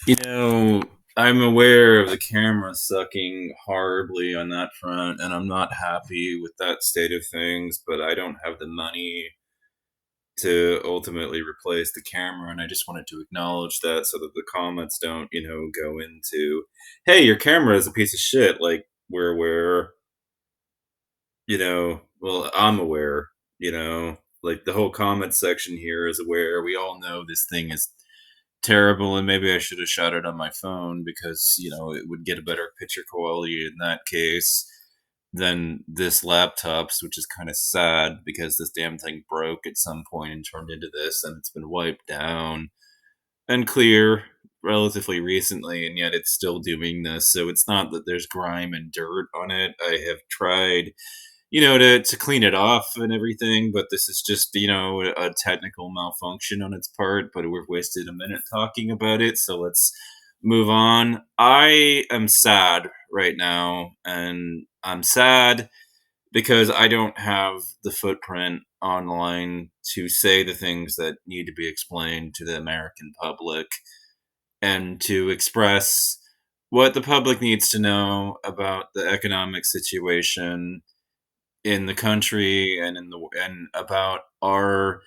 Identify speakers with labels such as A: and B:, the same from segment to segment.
A: You know, I'm aware of the camera sucking horribly on that front, and I'm not happy with that state of things, but I don't have the money to ultimately replace the camera, and I just wanted to acknowledge that so that the comments don't, go into, hey, your camera is a piece of shit. Like, we're aware, well, I'm aware, like the whole comment section here is aware. We all know this thing is terrible, and maybe I should have shot it on my phone because it would get a better picture quality in that case than this laptop's, which is kind of sad because this damn thing broke at some point and turned into this, and it's been wiped down and clear relatively recently, and yet it's still doing this. So it's not that there's grime and dirt on it. I have tried to clean it off and everything. But this is just, a technical malfunction on its part. But we've wasted a minute talking about it. So let's move on. I am sad right now. And I'm sad because I don't have the footprint online to say the things that need to be explained to the American public and to express what the public needs to know about the economic situation in the country and and about our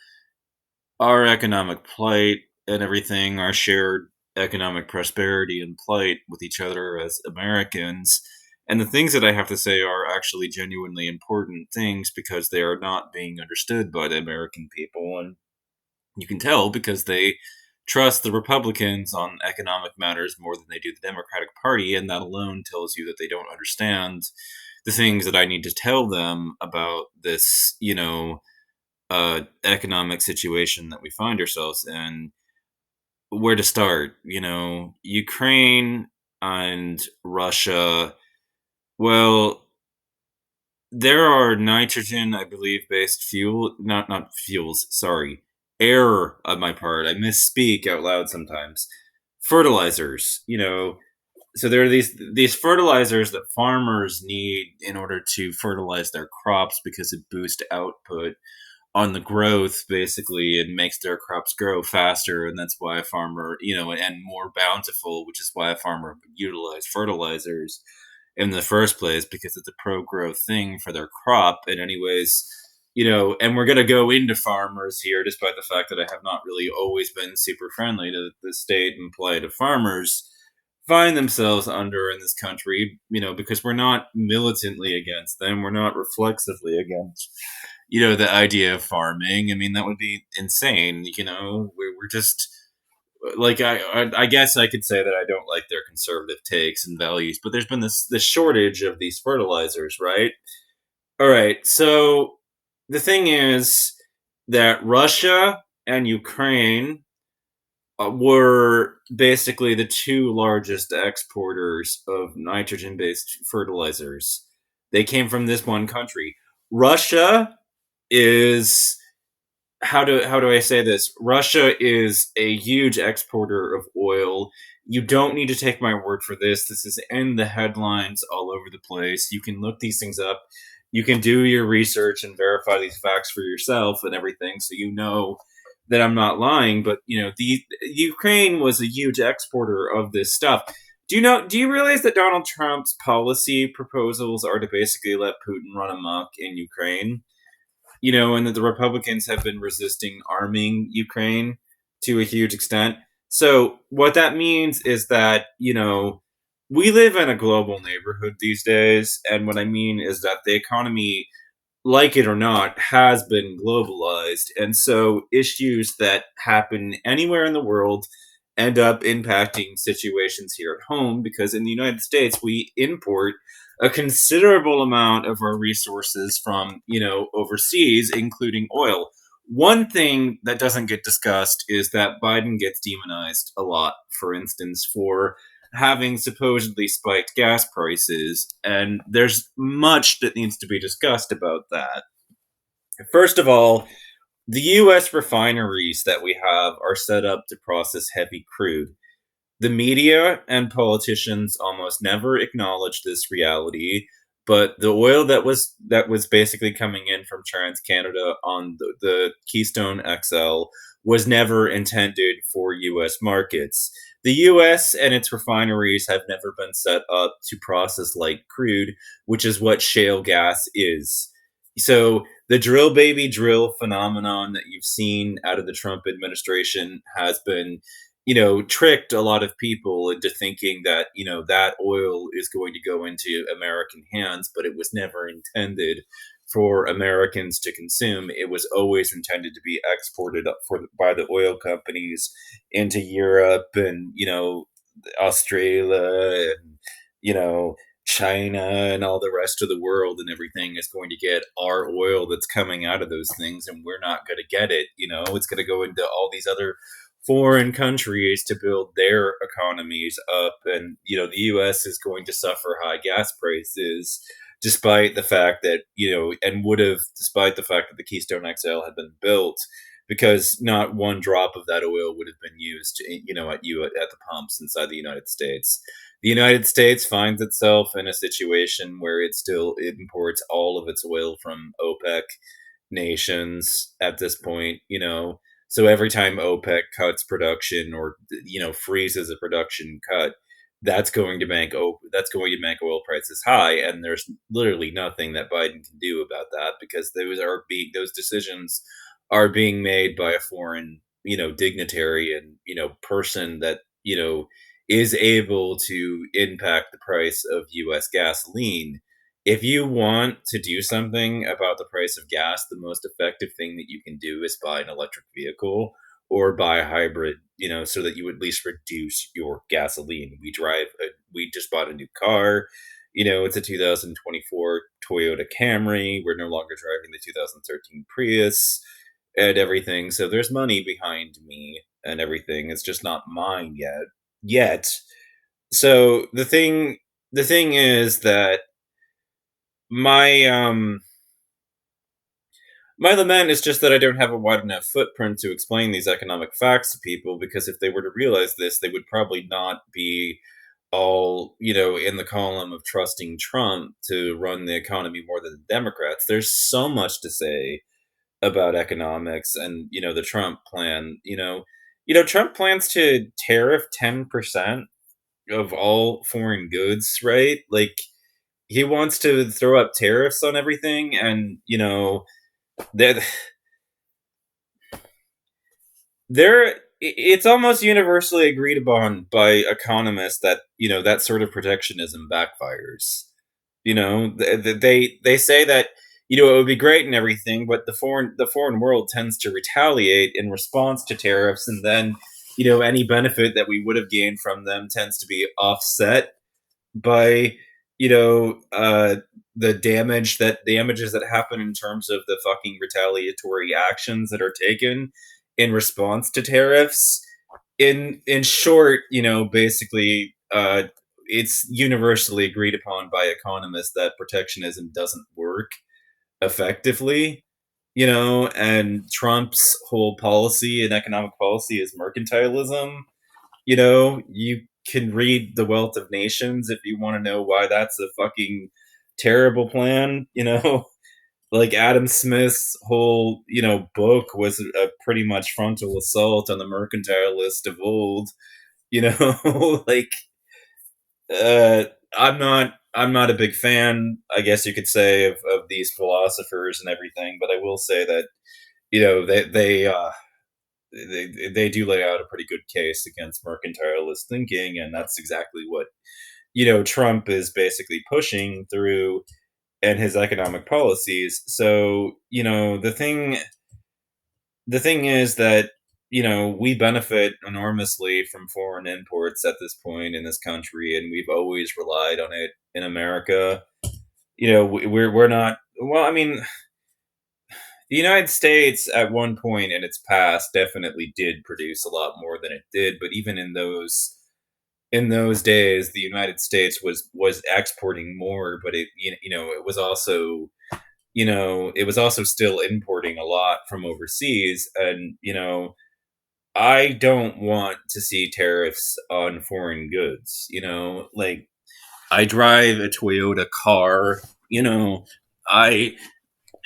A: economic plight and everything, our shared economic prosperity and plight with each other as Americans. And the things that I have to say are actually genuinely important things because they are not being understood by the American people. And you can tell because they trust the Republicans on economic matters more than they do the Democratic Party. And that alone tells you that they don't understand the things that I need to tell them about this, economic situation that we find ourselves in. Where to start? Ukraine and Russia. Well, there are nitrogen, I believe, based fuel, not fuels. Sorry, error on my part. I misspeak out loud sometimes. Fertilizers. So there are these fertilizers that farmers need in order to fertilize their crops because it boosts output on the growth basically and makes their crops grow faster, and that's why a farmer, and more bountiful, which is why a farmer would utilize fertilizers in the first place because it's a pro growth thing for their crop. And anyways, and we're going to go into farmers here despite the fact that I have not really always been super friendly to the state and plight of farmers find themselves under in this country, because we're not militantly against them. We're not reflexively against, the idea of farming. I mean, that would be insane. We're just like, I guess I could say that I don't like their conservative takes and values, but there's been this shortage of these fertilizers, right? All right. So the thing is that Russia and Ukraine were basically the two largest exporters of nitrogen based fertilizers. They came from this one country. Russia is how do I say this? Russia is a huge exporter of oil. You don't need to take my word for this. This is in the headlines all over the place. You can look these things up. You can do your research and verify these facts for yourself and everything, so you know that I'm not lying. But the Ukraine was a huge exporter of this stuff. Do you realize that Donald Trump's policy proposals are to basically let Putin run amok in Ukraine? And that the Republicans have been resisting arming Ukraine to a huge extent. So what that means is that, we live in a global neighborhood these days. And what I mean is that the economy, like it or not, has been globalized. And so issues that happen anywhere in the world end up impacting situations here at home because in the United States, we import a considerable amount of our resources from, overseas, including oil. One thing that doesn't get discussed is that Biden gets demonized a lot, for instance, for having supposedly spiked gas prices. And there's much that needs to be discussed about that. First of all, the US refineries that we have are set up to process heavy crude. The media and politicians almost never acknowledge this reality, but the oil that was basically coming in from Trans Canada on the Keystone XL was never intended for US markets. The US and its refineries have never been set up to process light crude, which is what shale gas is. So the drill baby drill phenomenon that you've seen out of the Trump administration has been, tricked a lot of people into thinking that, that oil is going to go into American hands, but it was never intended for Americans to consume. It was always intended to be exported up by the oil companies into Europe and, Australia and, you know, China and all the rest of the world, and everything is going to get our oil that's coming out of those things, and we're not going to get it. It's going to go into all these other foreign countries to build their economies up, and the US is going to suffer high gas prices despite the fact that and would have, despite the fact that the Keystone XL had been built, because not one drop of that oil would have been used at the pumps inside the United States. The United States finds itself in a situation where it still imports all of its oil from OPEC nations at this point. So every time OPEC cuts production or freezes a production cut, that's going to make oil prices high, and there's literally nothing that Biden can do about that, because those decisions are being made by a foreign dignitary and person that is able to impact the price of US gasoline. If you want to do something about the price of gas, the most effective thing that you can do is buy an electric vehicle or buy a hybrid, so that you at least reduce your gasoline. We just bought a new car. It's a 2024 Toyota Camry. We're no longer driving the 2013 Prius and everything. So there's money behind me and everything. It's just not mine yet. So the thing is that my my lament is just that I don't have a wide enough footprint to explain these economic facts to people, because if they were to realize this, they would probably not be all, in the column of trusting Trump to run the economy more than the Democrats. There's so much to say about economics and, the Trump plan. Trump plans to tariff 10% of all foreign goods, right? Like, he wants to throw up tariffs on everything, and, that it's almost universally agreed upon by economists that that sort of protectionism backfires. They say that it would be great and everything, but the foreign world tends to retaliate in response to tariffs, and then any benefit that we would have gained from them tends to be offset by the damages that happen in terms of the fucking retaliatory actions that are taken in response to tariffs. In short, basically, it's universally agreed upon by economists that protectionism doesn't work effectively. And Trump's whole policy and economic policy is mercantilism. You can read The Wealth of Nations if you want to know why that's a fucking terrible plan. Like Adam Smith's whole, book was a pretty much frontal assault on the mercantilist of old. Like, uh, I'm not a big fan, I guess you could say, of these philosophers and everything, but I will say that they do lay out a pretty good case against mercantilist thinking, and that's exactly what Trump is basically pushing through and his economic policies. So the thing is that we benefit enormously from foreign imports at this point in this country, and we've always relied on it in America. We're not, well, I mean, the United States at one point in its past definitely did produce a lot more than it did, but even in those days, the United States was exporting more, but it was also still importing a lot from overseas. And I don't want to see tariffs on foreign goods. Like, I drive a Toyota car. I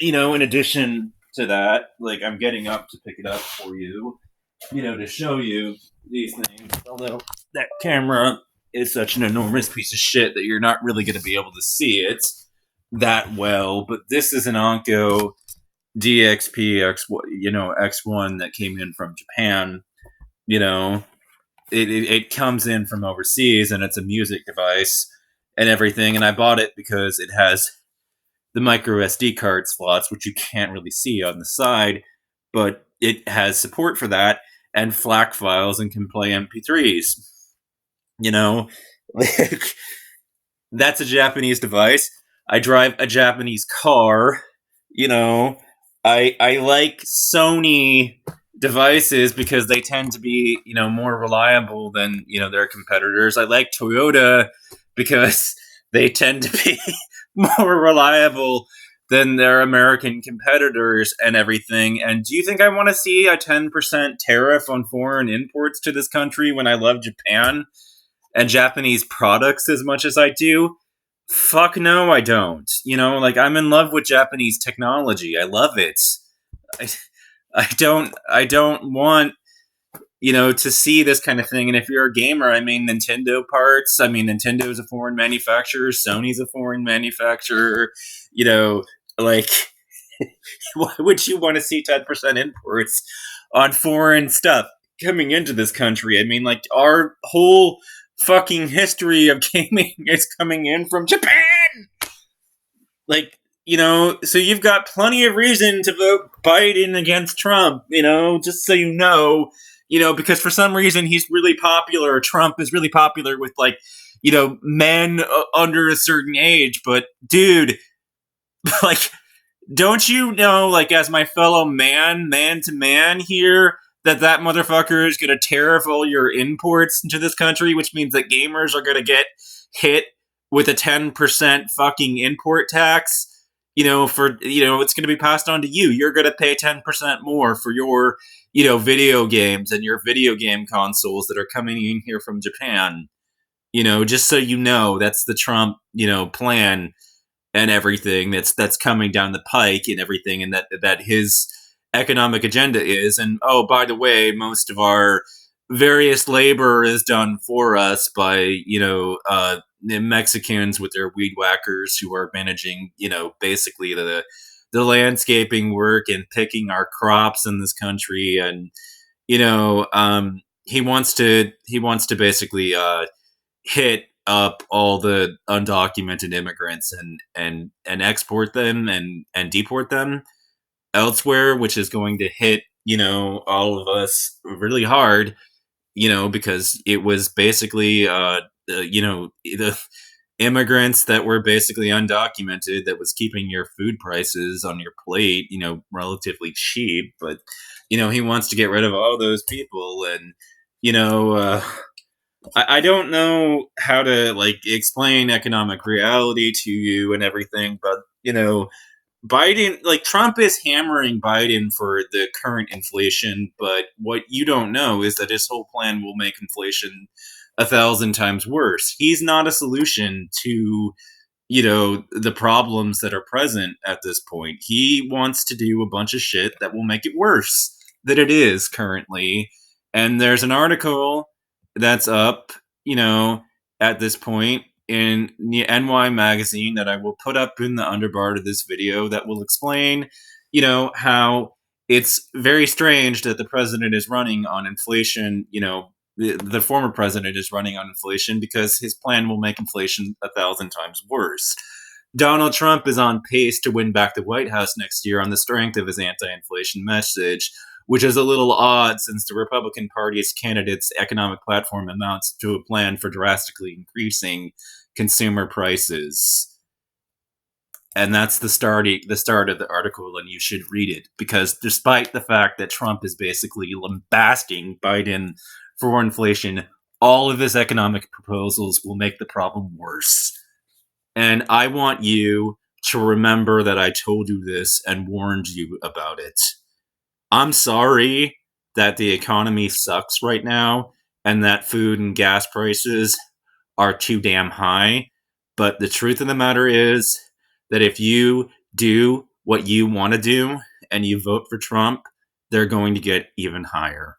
A: in addition to that, like, I'm getting up to pick it up for you. to show you these things. Although that camera is such an enormous piece of shit that you're not really going to be able to see it that well. But this is an Onco DXP X1 that came in from Japan. You know, it comes in from overseas and it's a music device and everything. And I bought it because it has the micro SD card slots, which you can't really see on the side, but it has support for that and FLAC files and can play MP3s. You know, like, that's a Japanese device. I drive a Japanese car. You know, I like Sony devices because they tend to be more reliable than their competitors. I like Toyota because they tend to be more reliable than their American competitors and everything. And do you think I want to see a 10% tariff on foreign imports to this country when I love Japan and Japanese products as much as I do? Fuck no, I don't. Like, I'm in love with Japanese technology. I love it. I, I don't want to see this kind of thing. And if you're a gamer, I mean, Nintendo parts. I mean, Nintendo's a foreign manufacturer. Sony's a foreign manufacturer. Like, why would you want to see 10% imports on foreign stuff coming into this country? I mean, like, our whole fucking history of gaming is coming in from Japan. Like, so you've got plenty of reason to vote Biden against Trump, just so because for some reason he's really popular. Trump is really popular with, like, men under a certain age. But, dude, like, don't you know, like, as my fellow man to man here, that motherfucker is going to tariff all your imports into this country, which means that gamers are going to get hit with a 10% fucking import tax. It's going to be passed on to you. You're going to pay 10% more for your, video games and your video game consoles that are coming in here from Japan. Just so that's the Trump, plan and everything that's coming down the pike and everything, and that his economic agenda is. And, oh, by the way, most of our various labor is done for us by the Mexicans with their weed whackers who are managing basically the landscaping work and picking our crops in this country. And he wants to basically hit up all the undocumented immigrants and export them and deport them elsewhere, which is going to hit all of us really hard, because it was basically the immigrants that were basically undocumented that was keeping your food prices on your plate relatively cheap. But he wants to get rid of all those people. And I don't know how to, like, explain economic reality to you and everything, but Biden, like, Trump is hammering Biden for the current inflation, but what you don't know is that his whole plan will make inflation 1,000 times worse. He's not a solution to the problems that are present at this point. He wants to do a bunch of shit that will make it worse than it is currently. And there's an article that's up, at this point in the NY magazine that I will put up in the underbar of this video that will explain, how it's very strange that the president is running on inflation. The former president is running on inflation because his plan will make inflation 1,000 times worse. Donald Trump is on pace to win back the White House next year on the strength of his anti-inflation message, which is a little odd since the Republican Party's candidate's economic platform amounts to a plan for drastically increasing consumer prices. And that's the start of the article, and you should read it, because despite the fact that Trump is basically lambasting Biden for inflation, all of his economic proposals will make the problem worse. And I want you to remember that I told you this and warned you about it. I'm sorry that the economy sucks right now and that food and gas prices are too damn high. But the truth of the matter is that if you do what you want to do and you vote for Trump, they're going to get even higher.